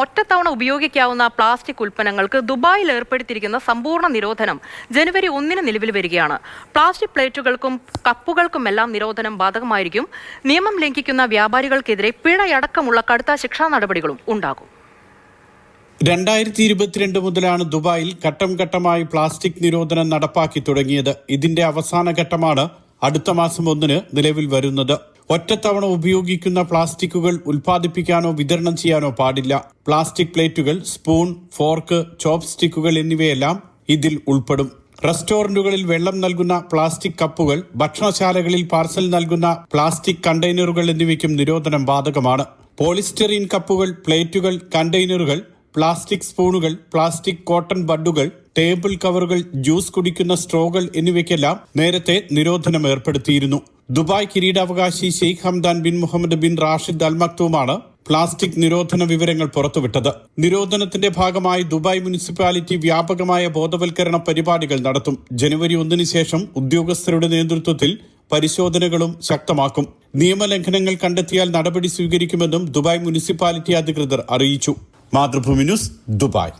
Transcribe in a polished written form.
ഒറ്റത്തവണ ഉപയോഗിക്കാവുന്ന പ്ലാസ്റ്റിക് ഉൽപ്പന്നങ്ങൾക്ക് ദുബായിൽ ഏർപ്പെടുത്തിയിരിക്കുന്ന സമ്പൂർണ്ണ നിരോധനം ജനുവരി 1 നിലവിൽ വരികയാണ്. പ്ലാസ്റ്റിക് പ്ലേറ്റുകൾക്കും കപ്പുകൾക്കുമെല്ലാം നിരോധനം ബാധകമായിരിക്കും. നിയമം ലംഘിക്കുന്ന വ്യാപാരികൾക്കെതിരെ പിഴയടക്കമുള്ള കടുത്ത ശിക്ഷാ നടപടികളും ഉണ്ടാകും. 2022 മുതലാണ് ദുബായിൽ ഘട്ടം ഘട്ടമായി പ്ലാസ്റ്റിക് നിരോധനം നടപ്പാക്കി തുടങ്ങിയത്. ഇതിന്റെ അവസാന ഘട്ടമാണ് അടുത്ത മാസം 1 നിലവിൽ വരുന്നത്. ഒറ്റത്തവണ ഉപയോഗിക്കുന്ന പ്ലാസ്റ്റിക്കുകൾ ഉൽപ്പാദിപ്പിക്കാനോ വിതരണം ചെയ്യാനോ പാടില്ല. പ്ലാസ്റ്റിക് പ്ലേറ്റുകൾ, സ്പൂൺ, ഫോർക്ക്, ചോപ്പ് സ്റ്റിക്കുകൾ എന്നിവയെല്ലാം ഇതിൽ ഉൾപ്പെടും. റെസ്റ്റോറന്റുകളിൽ വെള്ളം നൽകുന്ന പ്ലാസ്റ്റിക് കപ്പുകൾ, ഭക്ഷണശാലകളിൽ പാർസൽ നൽകുന്ന പ്ലാസ്റ്റിക് കണ്ടെയ്നറുകൾ എന്നിവയ്ക്കും നിരോധനം ബാധകമാണ്. പോളിസ്റ്ററീൻ കപ്പുകൾ, പ്ലേറ്റുകൾ, കണ്ടെയ്നറുകൾ, പ്ലാസ്റ്റിക് സ്പൂണുകൾ, പ്ലാസ്റ്റിക് കോട്ടൺ ബഡുകൾ, ടേബിൾ കവറുകൾ, ജ്യൂസ് കുടിക്കുന്ന സ്ട്രോകൾ എന്നിവയ്ക്കെല്ലാം നേരത്തെ നിരോധനം ഏർപ്പെടുത്തിയിരുന്നു. ദുബായ് കിരീടാവകാശി Sheikh Hamdan bin Mohammed bin Rashid Al മക്തൂമാണ് പ്ലാസ്റ്റിക് നിരോധന വിവരങ്ങൾ പുറത്തുവിട്ടത്. നിരോധനത്തിന്റെ ഭാഗമായി ദുബായ് മുനിസിപ്പാലിറ്റി വ്യാപകമായ ബോധവൽക്കരണ പരിപാടികൾ നടത്തും. ജനുവരി 1 ശേഷം ഉദ്യോഗസ്ഥരുടെ നേതൃത്വത്തിൽ പരിശോധനകളും ശക്തമാക്കും. നിയമലംഘനങ്ങൾ കണ്ടെത്തിയാൽ നടപടി സ്വീകരിക്കുമെന്നും ദുബായ് മുനിസിപ്പാലിറ്റി അധികൃതർ അറിയിച്ചു. Mathrubhumi news, Dubai.